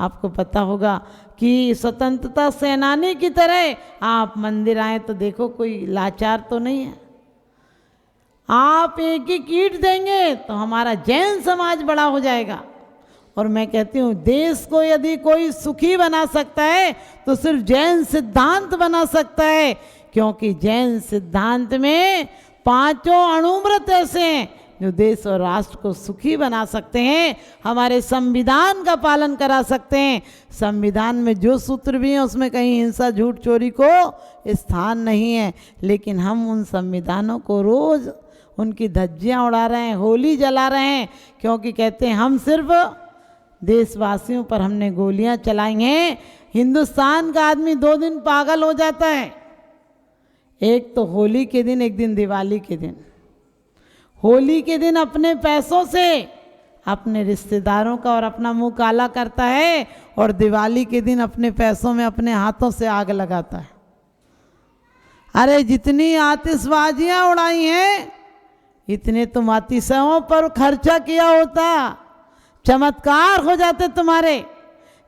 आपको पता होगा कि स्वतंत्रता सेनानी की तरह आप मंदिर आए तो देखो कोई लाचार तो नहीं है। आप एक एक ईंट देंगे तो हमारा जैन समाज बड़ा हो जाएगा। और मैं कहती हूँ देश को यदि कोई सुखी बना सकता है तो सिर्फ जैन सिद्धांत बना सकता है, क्योंकि जैन सिद्धांत में 5 अणुव्रत ऐसे हैं जो देश और राष्ट्र को सुखी बना सकते हैं, हमारे संविधान का पालन करा सकते हैं। संविधान में जो सूत्र भी हैं उसमें कहीं हिंसा झूठ चोरी को स्थान नहीं है, लेकिन हम उन संविधानों को रोज़ उनकी धज्जियाँ उड़ा रहे हैं, होली जला रहे हैं, क्योंकि कहते हैं हम सिर्फ देशवासियों पर हमने गोलियां चलाई हैं। हिंदुस्तान का आदमी 2 दिन पागल हो जाता है, एक तो होली के दिन, एक दिन दिवाली के दिन। होली के दिन अपने पैसों से अपने रिश्तेदारों का और अपना मुंह काला करता है, और दिवाली के दिन अपने पैसों में अपने हाथों से आग लगाता है। अरे जितनी आतिशबाजियां उड़ाई हैं इतने तुम अतिशयों पर खर्चा किया होता, चमत्कार हो जाते, तुम्हारे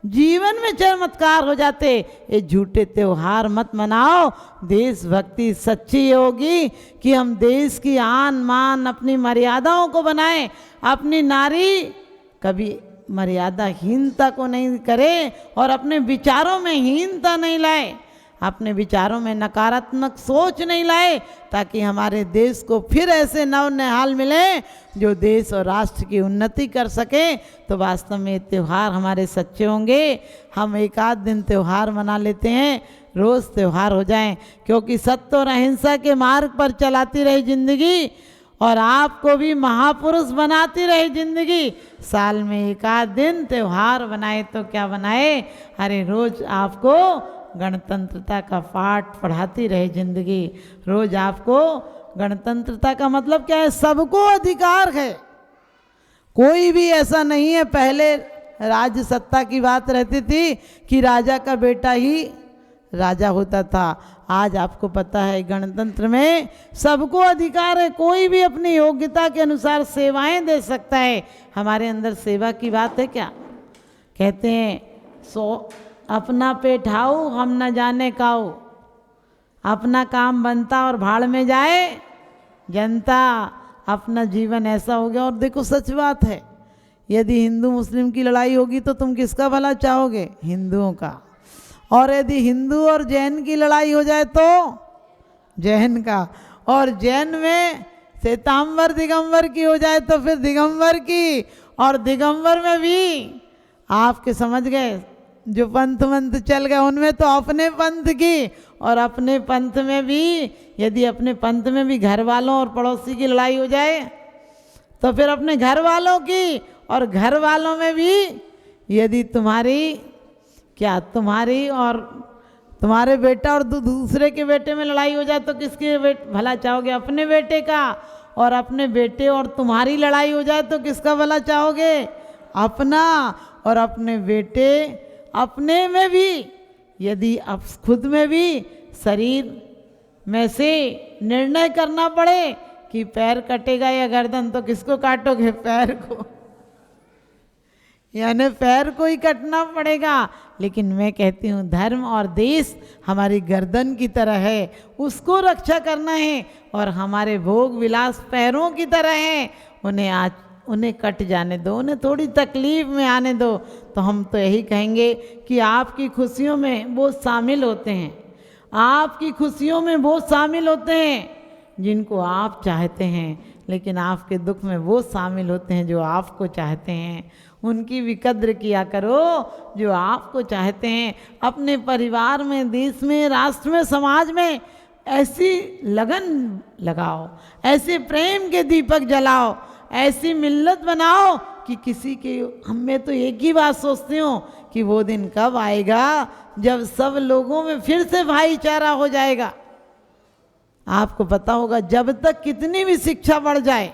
जीवन में चमत्कार हो जाते। ये झूठे त्योहार मत मनाओ। देशभक्ति सच्ची होगी कि हम देश की आन मान अपनी मर्यादाओं को बनाएं, अपनी नारी कभी मर्यादाहीनता को नहीं करे और अपने विचारों में हीनता नहीं लाए, अपने विचारों में नकारात्मक सोच नहीं लाए, ताकि हमारे देश को फिर ऐसे नव निहाल मिले जो देश और राष्ट्र की उन्नति कर सके। तो वास्तव में त्यौहार हमारे सच्चे होंगे। हम एक आध दिन त्यौहार मना लेते हैं, रोज़ त्यौहार हो जाएं, क्योंकि सत्य और अहिंसा के मार्ग पर चलाती रही जिंदगी और आपको भी महापुरुष बनाती रही जिंदगी। साल में एक आध दिन त्यौहार बनाए तो क्या बनाए, अरे रोज़ आपको गणतंत्रता का पाठ पढ़ाती रहे जिंदगी। रोज आपको गणतंत्रता का मतलब क्या है, सबको अधिकार है, कोई भी ऐसा नहीं है। पहले राज्य सत्ता की बात रहती थी कि राजा का बेटा ही राजा होता था। आज आपको पता है गणतंत्र में सबको अधिकार है, कोई भी अपनी योग्यता के अनुसार सेवाएं दे सकता है। हमारे अंदर सेवा की बात है क्या? कहते हैं अपना पेट हाउ हम न जाने काऊ, अपना काम बनता और भाड़ में जाए जनता। अपना जीवन ऐसा हो गया। और देखो सच बात है, यदि हिंदू मुस्लिम की लड़ाई होगी तो तुम किसका भला चाहोगे? हिंदुओं का। और यदि हिंदू और जैन की लड़ाई हो जाए तो जैन का, और जैन में श्वेतांबर दिगंबर की हो जाए तो फिर दिगंबर की, और दिगंबर में भी आपके समझ गए जो पंथ मंथ चल गए उनमें तो अपने पंथ की, और अपने पंथ में भी यदि अपने पंथ में भी घर वालों और पड़ोसी की लड़ाई हो जाए तो फिर अपने घर वालों की, और घर वालों में भी यदि तुम्हारी और तुम्हारे बेटा और दूसरे के बेटे में लड़ाई हो जाए तो किसके भला चाहोगे? अपने बेटे का। और अपने बेटे और तुम्हारी लड़ाई हो जाए तो किसका भला चाहोगे? अपना। और अपने बेटे अपने में भी यदि अब खुद में भी शरीर में से निर्णय करना पड़े कि पैर कटेगा या गर्दन, तो किसको काटोगे? पैर को, यानी पैर को ही कटना पड़ेगा। लेकिन मैं कहती हूँ धर्म और देश हमारी गर्दन की तरह है, उसको रक्षा करना है। और हमारे भोग विलास पैरों की तरह हैं, उन्हें कट जाने दो, उन्हें थोड़ी तकलीफ में आने दो। तो हम तो यही कहेंगे कि आपकी खुशियों में वो शामिल होते हैं, आपकी खुशियों में वो शामिल होते हैं जिनको आप चाहते हैं, लेकिन आपके दुख में वो शामिल होते हैं जो आपको चाहते हैं। उनकी भी कद्र किया करो जो आपको चाहते हैं। अपने परिवार में, देश में, राष्ट्र में, समाज में ऐसी लगन लगाओ, ऐसे प्रेम के दीपक जलाओ, ऐसी मिल्लत बनाओ कि किसी के, हमें तो एक ही बात सोचती हूँ कि वो दिन कब आएगा जब सब लोगों में फिर से भाईचारा हो जाएगा। आपको पता होगा जब तक कितनी भी शिक्षा बढ़ जाए,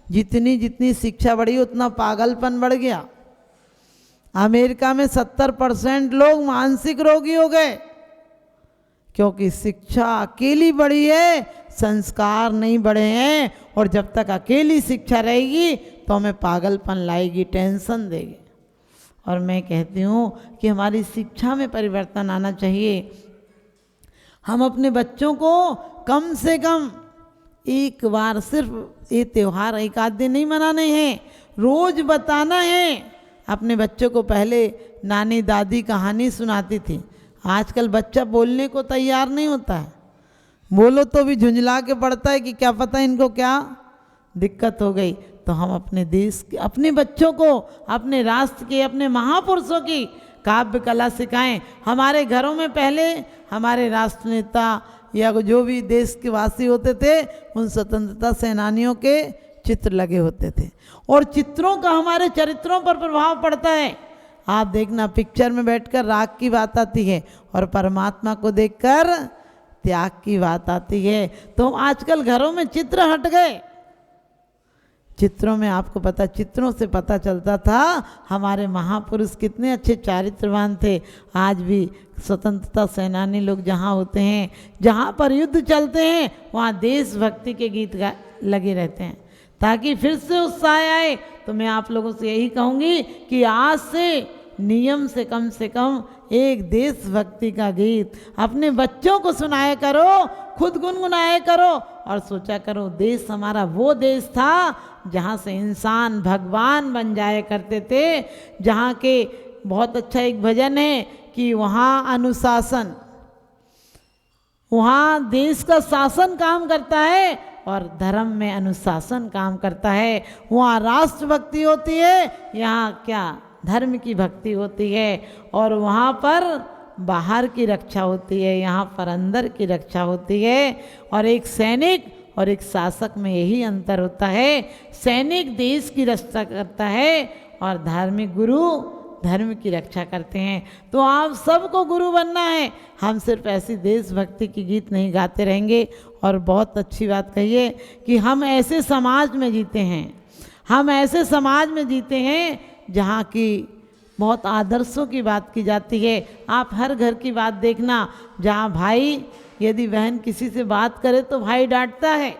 जितनी शिक्षा बढ़ी उतना पागलपन बढ़ गया। अमेरिका में 70% लोग मानसिक रोगी हो गए, क्योंकि शिक्षा अकेली बढ़ी है, संस्कार नहीं बढ़े हैं। और जब तक अकेली शिक्षा रहेगी तो हमें पागलपन लाएगी, टेंशन देगी। और मैं कहती हूँ कि हमारी शिक्षा में परिवर्तन आना चाहिए। हम अपने बच्चों को कम से कम एक बार, सिर्फ ये त्यौहार एक आध दिन नहीं मनाने हैं, रोज बताना है। अपने बच्चों को पहले नानी दादी कहानी सुनाती थी, आजकल बच्चा बोलने को तैयार नहीं होता है, बोलो तो भी झुंझला के पड़ता है कि क्या पता इनको क्या दिक्कत हो गई। तो हम अपने देश के, अपने बच्चों को, अपने राष्ट्र के, अपने महापुरुषों की काव्य कला सिखाएं। हमारे घरों में पहले हमारे राष्ट्र नेता या जो भी देश के वासी होते थे, उन स्वतंत्रता सेनानियों के चित्र लगे होते थे, और चित्रों का हमारे चरित्रों पर प्रभाव पड़ता है। आप देखना, पिक्चर में बैठकर राग की बात आती है और परमात्मा को देखकर त्याग की बात आती है। तो आजकल घरों में चित्र हट गए। चित्रों में आपको पता, चित्रों से पता चलता था हमारे महापुरुष कितने अच्छे चारित्रवान थे। आज भी स्वतंत्रता सेनानी लोग जहाँ होते हैं, जहाँ पर युद्ध चलते हैं, वहाँ देशभक्ति के गीत लगे रहते हैं ताकि फिर से उत्साह आए। तो मैं आप लोगों से यही कहूँगी कि आज से नियम से कम एक देशभक्ति का गीत अपने बच्चों को सुनाया करो, खुद गुनगुनाया करो और सोचा करो देश हमारा वो देश था जहाँ से इंसान भगवान बन जाया करते थे, जहाँ के बहुत अच्छा एक भजन है कि वहाँ अनुशासन, वहाँ देश का शासन काम करता है और धर्म में अनुशासन काम करता है। वहाँ राष्ट्रभक्ति होती है, यहाँ क्या धर्म की भक्ति होती है। और वहाँ पर बाहर की रक्षा होती है, यहाँ पर अंदर की रक्षा होती है। और एक सैनिक और एक शासक में यही अंतर होता है। सैनिक देश की रक्षा करता है और धार्मिक गुरु धर्म की रक्षा करते हैं। तो आप सबको गुरु बनना है। हम सिर्फ ऐसी देशभक्ति की गीत नहीं गाते रहेंगे। और बहुत अच्छी बात कहिए कि हम ऐसे समाज में जीते हैं, हम ऐसे समाज में जीते हैं जहाँ की बहुत आदर्शों की बात की जाती है। आप हर घर की बात देखना, जहाँ भाई यदि बहन किसी से बात करे तो भाई डांटता है,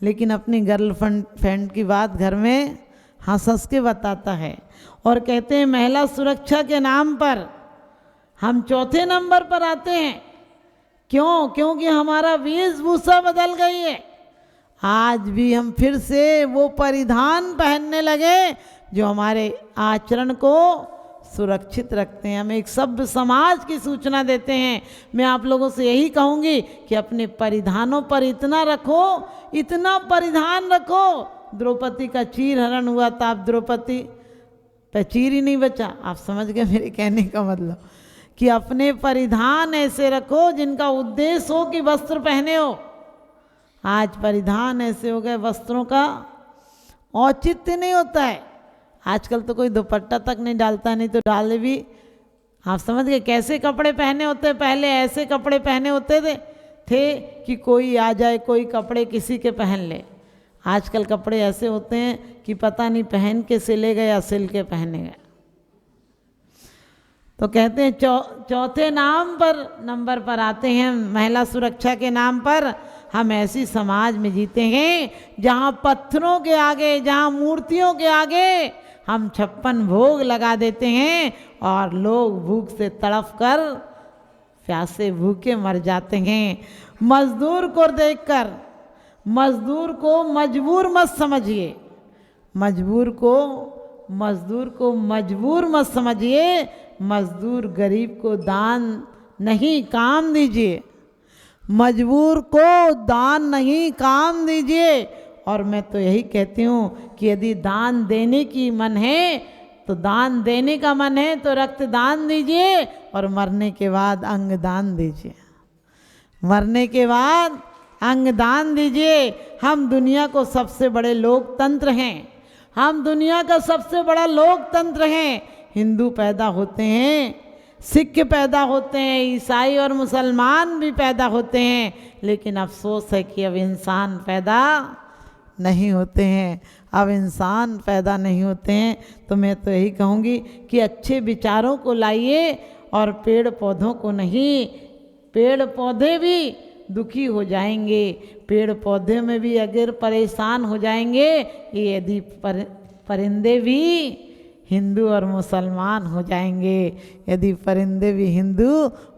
लेकिन अपनी गर्लफ्रेंड की बात घर में हंस हंस के बताता है। और कहते हैं महिला सुरक्षा के नाम पर हम चौथे नंबर पर आते हैं। क्यों? क्योंकि हमारा वेशभूषा बदल गई है। आज भी हम फिर से वो परिधान पहनने लगे जो हमारे आचरण को सुरक्षित रखते हैं। हम एक सभ्य समाज की सूचना देते हैं। मैं आप लोगों से यही कहूँगी कि अपने परिधानों पर इतना रखो, इतना परिधान रखो। द्रौपदी का चीर हरण हुआ था, आप द्रौपदी पे चीर ही नहीं बचा। आप समझ गए मेरे कहने का मतलब, कि अपने परिधान ऐसे रखो जिनका उद्देश्य हो कि वस्त्र पहने हो। आज परिधान ऐसे हो गए, वस्त्रों का औचित्य नहीं होता है। आजकल तो कोई दुपट्टा तक नहीं डालता, नहीं तो डाले भी। आप समझ गए कैसे कपड़े पहने होते? पहले ऐसे कपड़े पहने होते थे कि कोई आ जाए, कोई कपड़े किसी के पहन ले। आजकल कपड़े ऐसे होते हैं कि पता नहीं पहन के सिले गए या सिल के पहने गए। तो कहते हैं चौथे नंबर पर आते हैं महिला सुरक्षा के नाम पर। हम ऐसी समाज में जीते हैं जहाँ पत्थरों के आगे, जहाँ मूर्तियों के आगे हम 56 भोग लगा देते हैं और लोग भूख से तड़फ कर प्यासे भूखे मर जाते हैं। मजदूर को देखकर, मजदूर को मजबूर मत समझिए, मजदूर को मजबूर मत समझिए। मजदूर गरीब को दान नहीं काम दीजिए, मजबूर को दान नहीं काम दीजिए। और मैं तो यही कहती हूँ कि यदि दान देने की मन है तो दान देने का मन है तो रक्तदान दीजिए और मरने के बाद अंगदान दीजिए, मरने के बाद अंगदान दीजिए। हम दुनिया को सबसे बड़े लोकतंत्र हैं, हम दुनिया का सबसे बड़ा लोकतंत्र हैं। हिंदू पैदा होते हैं, सिख पैदा होते हैं, ईसाई और मुसलमान भी पैदा होते हैं, लेकिन अफसोस है कि अब इंसान पैदा नहीं होते हैं, अब इंसान पैदा नहीं होते हैं। तो मैं तो यही कहूँगी कि अच्छे विचारों को लाइए और पेड़ पौधों को नहीं। पेड़ पौधे भी दुखी हो जाएंगे, पेड़ पौधे में भी अगर परेशान हो जाएंगे, ये यदि परिंदे भी हिंदू और मुसलमान हो जाएंगे। यदि परिंदे भी हिंदू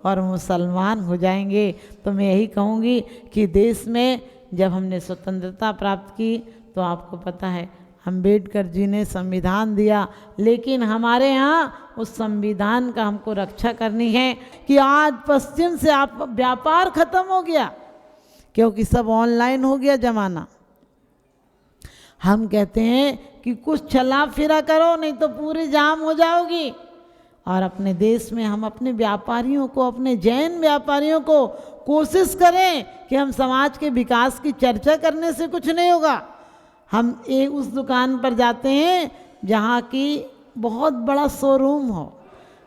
और मुसलमान हो जाएंगे तो मैं यही कहूँगी कि देश में जब हमने स्वतंत्रता प्राप्त की तो आपको पता है अम्बेडकर जी ने संविधान दिया, लेकिन हमारे यहाँ उस संविधान का हमको रक्षा करनी है कि आज पश्चिम से आप व्यापार खत्म हो गया, क्योंकि सब ऑनलाइन हो गया ज़माना। हम कहते हैं कि कुछ चला फिरा करो नहीं तो पूरी जाम हो जाओगी। और अपने देश में हम अपने व्यापारियों को, अपने जैन व्यापारियों को कोशिश करें कि हम समाज के विकास की चर्चा करने से कुछ नहीं होगा। हम उस दुकान पर जाते हैं जहाँ की बहुत बड़ा शोरूम हो,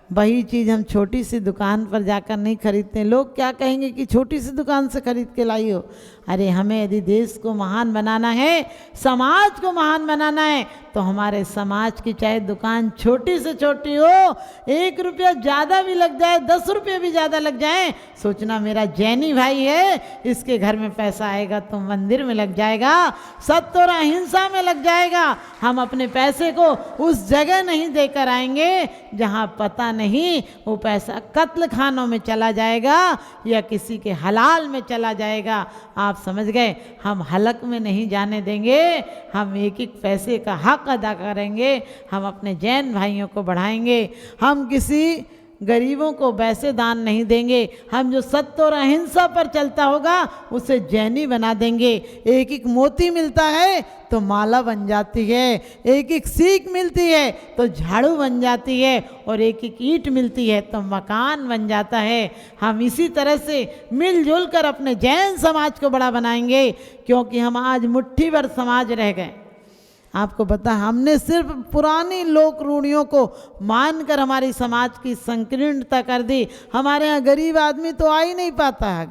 वही चीज़ हम छोटी सी दुकान पर जाकर नहीं खरीदते। लोग क्या कहेंगे कि छोटी सी दुकान से खरीद के लाई हो। अरे हमें यदि देश को महान बनाना है, समाज को महान बनाना है, तो हमारे समाज की चाहे दुकान छोटी से छोटी हो, 1 रुपया ज़्यादा भी लग जाए, 10 रुपये भी ज़्यादा लग जाए, सोचना मेरा जैनी भाई है, इसके घर में पैसा आएगा तो मंदिर में लग जाएगा, सत्य और अहिंसा में लग जाएगा। हम अपने पैसे को उस जगह नहीं देकर आएंगे जहाँ पता नहीं वो पैसा कत्ल खानों में चला जाएगा या किसी के हलाल में चला जाएगा। आप समझ गए, हम हलक में नहीं जाने देंगे। हम एक एक पैसे का हक अदा करेंगे, हम अपने जैन भाइयों को बढ़ाएंगे। हम किसी गरीबों को वैसे दान नहीं देंगे। हम जो सत्य और अहिंसा पर चलता होगा उसे जैनी बना देंगे। एक एक मोती मिलता है तो माला बन जाती है, एक एक सीख मिलती है तो झाड़ू बन जाती है, और एक एक ईंट मिलती है तो मकान बन जाता है। हम इसी तरह से मिलजुल कर अपने जैन समाज को बड़ा बनाएंगे, क्योंकि हम आज मुट्ठी भर समाज रह गए। आपको पता, हमने सिर्फ पुरानी लोक रूढ़ियों को मानकर हमारी समाज की संकीर्णता कर दी। हमारे यहाँ गरीब आदमी तो आ ही नहीं पाता है।